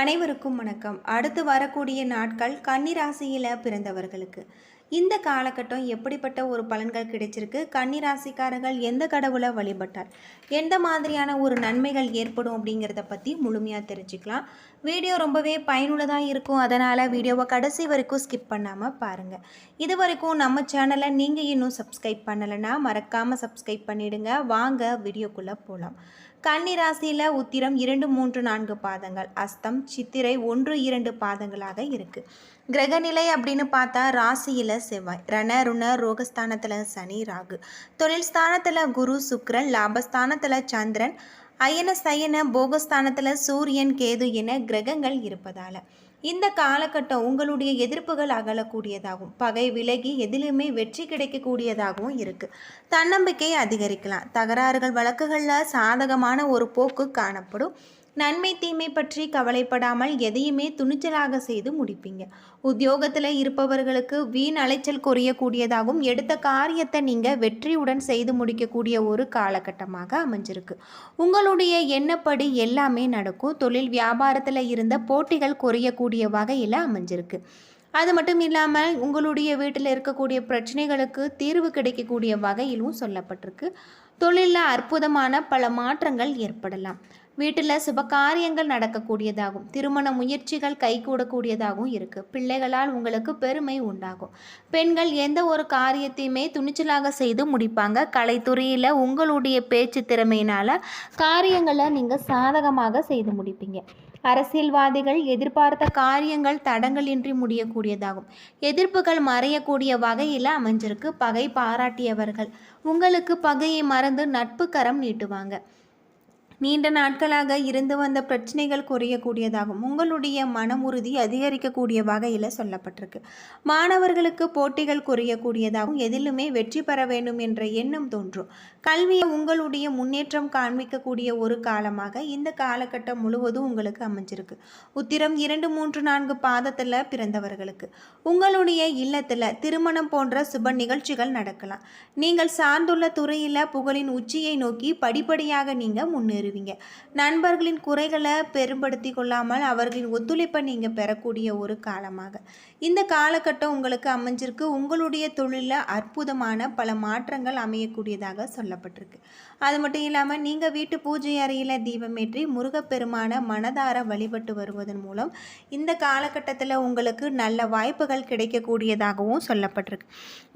அனைவருக்கும் வணக்கம். அடுத்து வரக்கூடிய நாட்கள் கன்னி ராசியில் பிறந்தவர்களுக்கு இந்த காலகட்டம் எப்படிப்பட்ட ஒரு பலன்கள் கிடைச்சிருக்கு, கன்னி ராசிக்காரர்கள் எந்த கடவுளை வழிபட்டால் எந்த மாதிரியான ஒரு நன்மைகள் ஏற்படும் அப்படிங்கிறத பற்றி முழுமையாக தெரிஞ்சுக்கலாம். வீடியோ ரொம்பவே பயனுள்ளதாக இருக்கும். அதனால் வீடியோவை கடைசி வரைக்கும் ஸ்கிப் பண்ணாமல் பாருங்கள். இது வரைக்கும் நம்ம சேனலை நீங்கள் இன்னும் சப்ஸ்கிரைப் பண்ணலைன்னா மறக்காமல் சப்ஸ்கிரைப் பண்ணிவிடுங்க. வாங்க வீடியோக்குள்ளே போகலாம். கன்னி ராசியில் உத்திரம் 2, 3, 4 பாதங்கள், அஸ்தம், சித்திரை 1, 2 பாதங்களாக இருக்குது. கிரகநிலை அப்படின்னு பார்த்தா ராசியில் செவ்வாய், ரண ருண ரோகஸ்தானத்தில் சனி ராகு, தொழில் ஸ்தானத்தில் குரு சுக்கிரன், லாபஸ்தானத்தில் சந்திரன், அயன சயன போகஸ்தானத்தில் சூரியன் கேது என கிரகங்கள் இருப்பதால் இந்த காலகட்டம் உங்களுடைய எதிர்ப்புகள் அகலக்கூடியதாகவும் பகை விலகி எதிலுமே வெற்றி கிடைக்கக்கூடியதாகவும் இருக்குது. தன்னம்பிக்கை அதிகரிக்கலாம். தகராறுகள் வழக்குகளில் சாதகமான ஒரு போக்கு காணப்படும். நன்மை தீமை பற்றி கவலைப்படாமல் எதையுமே துணிச்சலாக செய்து முடிப்பீங்க. உத்தியோகத்தில் இருப்பவர்களுக்கு வீண் அலைச்சல் குறையக்கூடியதாகவும் எடுத்த காரியத்தை நீங்கள் வெற்றியுடன் செய்து முடிக்கக்கூடிய ஒரு காலகட்டமாக அமைஞ்சிருக்கு. உங்களுடைய எண்ணப்படி எல்லாமே நடக்கும். தொழில் வியாபாரத்தில் இருந்த போட்டிகள் குறையக்கூடிய வகையில் அமைஞ்சிருக்கு. அது மட்டும் இல்லாமல் உங்களுடைய வீட்டில் இருக்கக்கூடிய பிரச்சனைகளுக்கு தீர்வு கிடைக்கக்கூடிய வகையிலும் சொல்லப்பட்டிருக்கு. தொழிலில் அற்புதமான பல மாற்றங்கள் ஏற்படலாம். வீட்டில் சுப காரியங்கள் நடக்கக்கூடியதாகும். திருமண முயற்சிகள் கைகூடக்கூடியதாகவும் இருக்குது. பிள்ளைகளால் உங்களுக்கு பெருமை உண்டாகும். பெண்கள் எந்த ஒரு காரியத்தையுமே துணிச்சலாக செய்து முடிப்பாங்க. கலைத்துறையில் உங்களுடைய பேச்சு திறமையினால் காரியங்களை நீங்கள் சாதகமாக செய்து முடிப்பீங்க. அரசியல்வாதிகள் எதிர்பார்த்த காரியங்கள் தடங்களின்றி முடியக்கூடியதாகும். எதிர்ப்புகள் மறையக்கூடிய வகையில் அமைஞ்சிருக்கு. பகை பாராட்டியவர்கள் உங்களுக்கு பகையை மறந்து நட்பு கரம் நீட்டுவாங்க. நீண்ட நாட்களாக இருந்து வந்த பிரச்சனைகள் குறையக்கூடியதாகும். உங்களுடைய மன உறுதி அதிகரிக்கக்கூடிய வகையில் சொல்லப்பட்டிருக்கு. மாணவர்களுக்கு போட்டிகள் குறையக்கூடியதாகவும் எதிலுமே வெற்றி பெற வேண்டும் என்ற எண்ணம் தோன்றும். கல்வியை உங்களுடைய முன்னேற்றம் காண்பிக்கக்கூடிய ஒரு காலமாக இந்த காலகட்டம் முழுவதும் உங்களுக்கு அமைஞ்சிருக்கு. உத்திரம் 2, 3, 4 பாதத்தில் பிறந்தவர்களுக்கு உங்களுடைய இல்லத்தில் திருமணம் போன்ற சுப நிகழ்ச்சிகள் நடக்கலாம். நீங்கள் சார்ந்துள்ள துறையில் புகழின் உச்சியை நோக்கி படிப்படியாக நீங்கள் முன்னேறுவீங்க. நண்பர்களின் குறைகளை பெரும்படுத்தி கொள்ளாமல் அவர்களின் ஒத்துழைப்பை நீங்கள் பெறக்கூடிய ஒரு காலமாக இந்த காலகட்டம் உங்களுக்கு அமைஞ்சிருக்கு. உங்களுடைய தொழிலில் அற்புதமான பல மாற்றங்கள் அமையக்கூடியதாக சொல்லப்பட்டிருக்கு. அது மட்டும் இல்லாமல் நீங்கள் வீட்டு பூஜை அறையில் தீபமேற்றி முருகப்பெருமான மனதார வழிபட்டு வருவதன் மூலம் இந்த காலகட்டத்தில் உங்களுக்கு நல்ல வாய்ப்புகள் கிடைக்கக்கூடியதாகவும் சொல்லப்பட்டிருக்கு.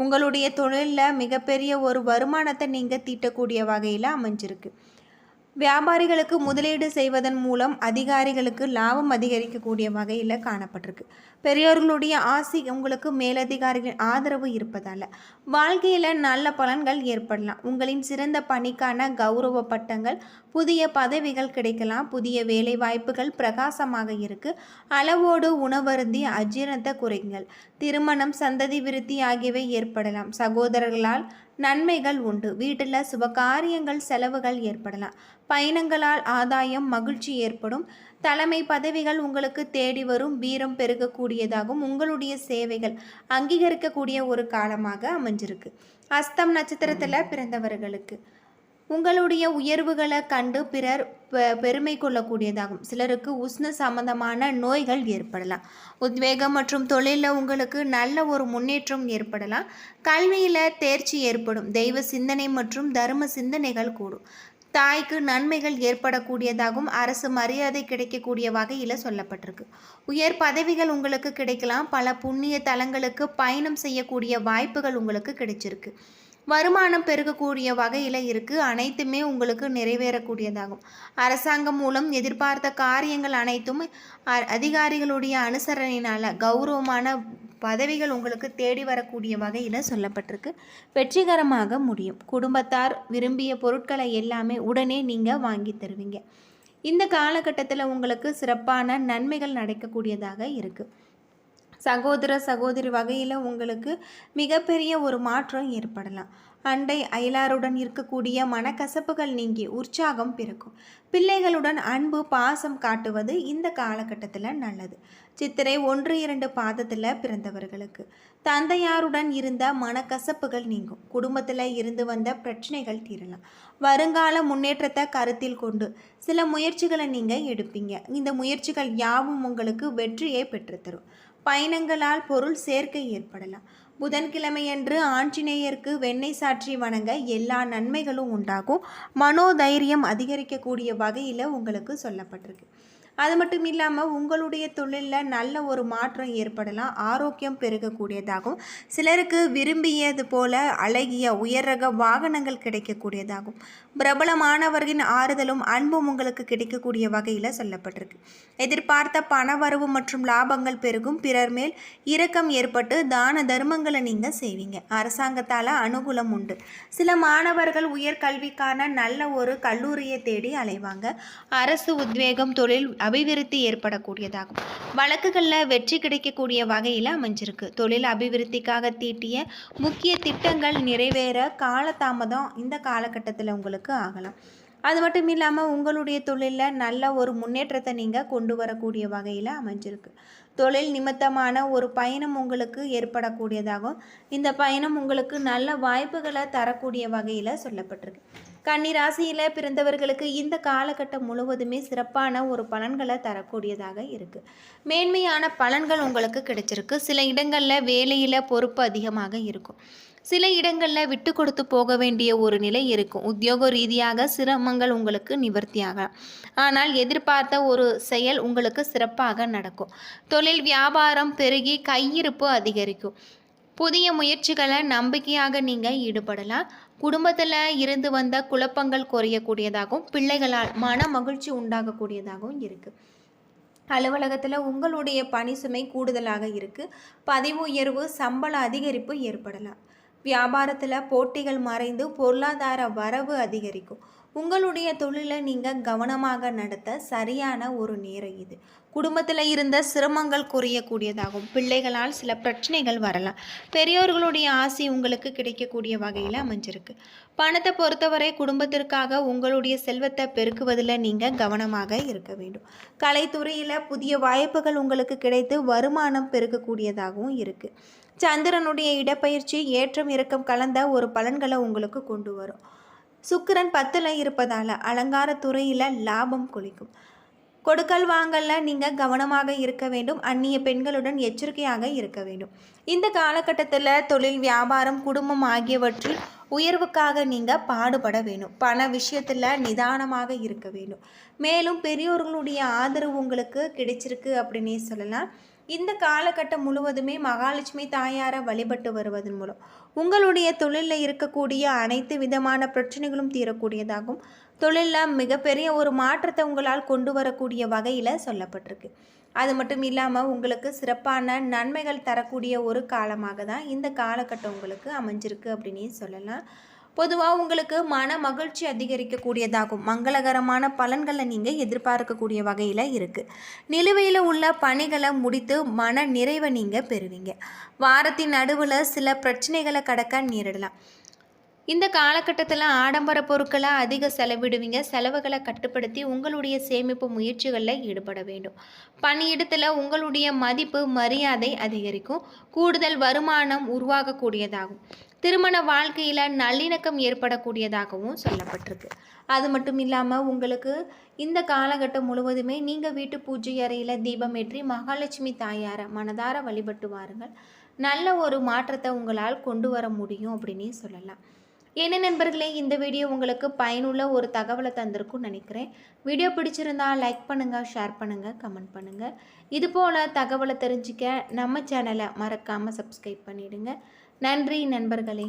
உங்களுடைய தொழிலில் மிகப்பெரிய ஒரு வருமானத்தை நீங்கள் தீட்டக்கூடிய வகையில் அமைஞ்சிருக்கு. வியாபாரிகளுக்கு முதலீடு செய்வதன் மூலம் அதிகாரிகளுக்கு லாபம் அதிகரிக்கக்கூடிய வகையில் காணப்பட்டிருக்கு. பெரியோர்களுடைய ஆசி உங்களுக்கு மேலதிகாரிகளின் ஆதரவு இருப்பதால் வாழ்க்கையில் நல்ல பலன்கள் ஏற்படலாம். உங்களின் சிறந்த பணிக்கான கௌரவ பட்டங்கள், புதிய பதவிகள் கிடைக்கலாம். புதிய வேலை வாய்ப்புகள் பிரகாசமாக இருக்குது. அளவோடு உணவருந்தி அஜீரணத்தை குறைங்கள். திருமணம், சந்ததி விருத்தி ஆகியவை ஏற்படலாம். சகோதரர்களால் நன்மைகள் உண்டு. வீட்டில் சுபகாரியங்கள், செலவுகள் ஏற்படலாம். பயணங்களால் ஆதாயம், மகிழ்ச்சி ஏற்படும். தலைமை பதவிகள் உங்களுக்கு தேடி வரும். வீரம் பெருகக்கூடியதாகவும் உங்களுடைய சேவைகள் அங்கீகரிக்கக்கூடிய ஒரு காலமாக அமைஞ்சிருக்கு. அஸ்தம் நட்சத்திரத்தில் பிறந்தவர்களுக்கு உங்களுடைய உயர்வுகளை கண்டு பிறர் பெருமை கொள்ளக்கூடியதாகும். சிலருக்கு உஷ்ண சம்பந்தமான நோய்கள் ஏற்படலாம். உத்வேகம் மற்றும் தொழிலில் உங்களுக்கு நல்ல ஒரு முன்னேற்றம் ஏற்படலாம். கல்வியில் தேர்ச்சி ஏற்படும். தெய்வ சிந்தனை மற்றும் தர்ம சிந்தனைகள் கூடும். தாய்க்கு நன்மைகள் ஏற்படக்கூடியதாகவும் அரசு மரியாதை கிடைக்கக்கூடிய வகையில் சொல்லப்பட்டிருக்கு. உயர் பதவிகள் உங்களுக்கு கிடைக்கலாம். பல புண்ணிய தலங்களுக்கு பயணம் செய்யக்கூடிய வாய்ப்புகள் உங்களுக்கு கிடைச்சிருக்கு. வருமானம் பெருகக்கூடிய வகையில் இருக்குது. அனைத்துமே உங்களுக்கு நிறைவேறக்கூடியதாகும். அரசாங்கம் மூலம் எதிர்பார்த்த காரியங்கள் அனைத்தும் அதிகாரிகளுடைய அனுசரணையினால் கௌரவமான பதவிகள் உங்களுக்கு தேடி வரக்கூடிய வகையில் சொல்லப்பட்டிருக்கு. வெற்றிகரமாக முடியும். குடும்பத்தார் விரும்பிய பொருட்களை எல்லாமே உடனே நீங்கள் வாங்கி தருவீங்க. இந்த காலகட்டத்தில் உங்களுக்கு சிறப்பான நன்மைகள் நடக்கக்கூடியதாக இருக்குது. சகோதர சகோதரி வகையில் உங்களுக்கு மிகப்பெரிய ஒரு மாற்றம் ஏற்படலாம். அண்டை அயலாருடன் இருக்கக்கூடிய மனக்கசப்புகள் நீங்கி உற்சாகம் பிறக்கும். பிள்ளைகளுடன் அன்பு பாசம் காட்டுவது இந்த காலகட்டத்தில் நல்லது. சித்திரை 1-2 பாதத்தில் பிறந்தவர்களுக்கு தந்தையாருடன் இருந்த மனக்கசப்புகள் நீங்கும். குடும்பத்தில் இருந்து வந்த பிரச்சனைகள் தீரலாம். வருங்கால முன்னேற்றத்தை கருத்தில் கொண்டு சில முயற்சிகளை நீங்கள் எடுப்பீங்க. இந்த முயற்சிகள் யாவும் உங்களுக்கு வெற்றியை பெற்றுத்தரும். பயணங்களால் பொருள் சேர்க்கை ஏற்படலாம். புதன்கிழமையன்று ஆஞ்சநேயருக்கு வெண்ணெய் சாற்றி வணங்க எல்லா நன்மைகளும் உண்டாகும். மனோதைரியம் அதிகரிக்கக்கூடிய வகையில் உங்களுக்கு சொல்லப்பட்டிருக்கு. அது மட்டும் இல்லாமல் உங்களுடைய தொழிலில் நல்ல ஒரு மாற்றம் ஏற்படலாம். ஆரோக்கியம் பெருகக்கூடியதாகும். சிலருக்கு விரும்பியது போல அழகிய உயர் ரக வாகனங்கள் கிடைக்கக்கூடியதாகும். பிரபலமானவர்களின் ஆறுதலும் அன்பும் உங்களுக்கு கிடைக்கக்கூடிய வகையில் சொல்லப்பட்டிருக்கு. எதிர்பார்த்த பணவரவு மற்றும் லாபங்கள் பெருகும். பிறர் மேல் இரக்கம் ஏற்பட்டு தான தர்மங்களை நீங்கள் செய்வீங்க. அரசாங்கத்தால் அனுகூலம் உண்டு. சில மாணவர்கள் உயர்கல்விக்கான நல்ல ஒரு கல்லூரியை தேடி அலைவாங்க. அரசு உத்வேகம் தொழில் அபிவிருத்தி ஏற்படக்கூடியதாகும். வழக்குகளில் வெற்றி கிடைக்கக்கூடிய வகையில் அமைஞ்சிருக்கு. தொழில் அபிவிருத்திக்காக தீட்டிய முக்கிய திட்டங்கள் நிறைவேற காலதாமதம் இந்த காலகட்டத்தில் உங்களுக்கு ஆகலாம். அது மட்டும் இல்லாமல் உங்களுடைய தொழிலில் நல்ல ஒரு முன்னேற்றத்தை நீங்கள் கொண்டு வரக்கூடிய வகையில் அமைஞ்சிருக்கு. தொழில் நிமித்தமான ஒரு பயணம் உங்களுக்கு ஏற்படக்கூடியதாகும். இந்த பயணம் உங்களுக்கு நல்ல வாய்ப்புகளை தரக்கூடிய வகையில் சொல்லப்பட்டிருக்கு. கன்னி ராசியில் பிறந்தவர்களுக்கு இந்த காலகட்டம் முழுவதுமே சிறப்பான ஒரு பலன்களை தரக்கூடியதாக இருக்குது. மேன்மையான பலன்கள் உங்களுக்கு கிடைச்சிருக்கு. சில இடங்களில் வேலையில் பொறுப்பு அதிகமாக இருக்கும். சில இடங்களில் விட்டு கொடுத்து போக வேண்டிய ஒரு நிலை இருக்கும். உத்தியோக ரீதியாக சிரமங்கள் உங்களுக்கு நிவர்த்தியாகலாம். ஆனால் எதிர்பார்த்த ஒரு செயல் உங்களுக்கு சிறப்பாக நடக்கும். தொழில் வியாபாரம் பெருகி கையிருப்பு அதிகரிக்கும். புதிய முயற்சிகளை நம்பிக்கையாக நீங்கள் ஈடுபடலாம். குடும்பத்தில் இருந்து வந்த குழப்பங்கள் குறையக்கூடியதாகவும் பிள்ளைகளால் மன மகிழ்ச்சி உண்டாகக்கூடியதாகவும் இருக்குது. அலுவலகத்தில் உங்களுடைய பணி சுமை கூடுதலாக இருக்குது. பதவி உயர்வு சம்பள அதிகரிப்பு ஏற்படலாம். வியாபாரத்தில் போட்டிகள் மறைந்து பொருளாதார வரவு அதிகரிக்கும். உங்களுடைய தொழிலை நீங்கள் கவனமாக நடத்த சரியான ஒரு நேரம் இது. குடும்பத்தில் இருந்த சிரமங்கள் குறையக்கூடியதாகும். பிள்ளைகளால் சில பிரச்சனைகள் வரலாம். பெரியோர்களுடைய ஆசை உங்களுக்கு கிடைக்கக்கூடிய வகையில் அமைஞ்சிருக்கு. பணத்தை பொறுத்தவரை குடும்பத்திற்காக உங்களுடைய செல்வத்தை பெருக்குவதில் நீங்கள் கவனமாக இருக்க வேண்டும். கலைத்துறையில் புதிய வாய்ப்புகள் உங்களுக்கு கிடைத்து வருமானம் பெருக்கக்கூடியதாகவும் இருக்குது. சந்திரனுடைய இடப்பயிற்சி ஏற்றம் இறக்கம் கலந்த ஒரு பலன்களை உங்களுக்கு கொண்டு வரும். சுக்கிரன் 10ல் இருப்பதால் அலங்கார துறையில் லாபம் கொளிக்கும். கொடுக்கல் வாங்கல்ல நீங்கள் கவனமாக இருக்க வேண்டும். அந்நிய பெண்களுடன் எச்சரிக்கையாக இருக்க வேண்டும். இந்த காலகட்டத்தில் தொழில் வியாபாரம் குடும்பம் ஆகியவற்றில் உயர்வுக்காக நீங்கள் பாடுபட வேண்டும். பண விஷயத்தில் நிதானமாக இருக்க வேண்டும். மேலும் பெரியோர்களுடைய ஆதரவு உங்களுக்கு கிடைச்சிருக்கு அப்படின்னே சொல்லலாம். இந்த காலகட்டம் முழுவதுமே மகாலட்சுமி தாயாரை வழிபட்டு வருவதன் மூலம் உங்களுடைய தொழிலில் இருக்கக்கூடிய அனைத்து விதமான பிரச்சனைகளும் தீரக்கூடியதாகும். தொழிலில் மிகப்பெரிய ஒரு மாற்றத்தை உங்களால் கொண்டு வரக்கூடிய வகையில் சொல்லப்பட்டிருக்கு. அது மட்டும் இல்லாமல் உங்களுக்கு சிறப்பான நன்மைகள் தரக்கூடிய ஒரு காலமாக தான் இந்த காலகட்டம் உங்களுக்கு அமைஞ்சிருக்கு அப்படின்னே சொல்லலாம். பொதுவாக உங்களுக்கு மன மகிழ்ச்சி அதிகரிக்கக்கூடியதாகும். மங்களகரமான பலன்களை நீங்கள் எதிர்பார்க்கக்கூடிய வகையில் இருக்குது. நிலுவையில் உள்ள பணிகளை முடித்து மன நிறைவை நீங்கள் பெறுவீங்க. வாரத்தின் நடுவில் சில பிரச்சனைகளை கடக்க நேரிடலாம். இந்த காலகட்டத்தில் ஆடம்பர பொருட்களை அதிக செலவிடுவீங்க. செலவுகளை கட்டுப்படுத்தி உங்களுடைய சேமிப்பு முயற்சிகளில் ஈடுபட வேண்டும். பணியிடத்தில் உங்களுடைய மதிப்பு மரியாதை அதிகரிக்கும். கூடுதல் வருமானம் உருவாகக்கூடியதாகும். திருமண வாழ்க்கையில் நல்லிணக்கம் ஏற்படக்கூடியதாகவும் சொல்லப்பட்டிருக்கு. அது மட்டும் இல்லாமல் உங்களுக்கு இந்த காலகட்டம் முழுவதுமே நீங்கள் வீட்டு பூஜை அறையில் தீபமேற்றி மகாலட்சுமி தாயாரை மனதார வழிபட்டு வாருங்கள். நல்ல ஒரு மாற்றத்தை உங்களால் கொண்டு வர முடியும் அப்படின்னே சொல்லலாம். என்ன நண்பர்களே, இந்த வீடியோ உங்களுக்கு பயனுள்ள ஒரு தகவலை தந்திருக்கும்னு நினைக்கிறேன். வீடியோ பிடிச்சிருந்தா லைக் பண்ணுங்கள், ஷேர் பண்ணுங்கள், கமெண்ட் பண்ணுங்கள். இதுபோல் தகவலை தெரிஞ்சிக்க நம்ம சேனலை மறக்காமல் சப்ஸ்கிரைப் பண்ணிவிடுங்க. நன்றி நண்பர்களே.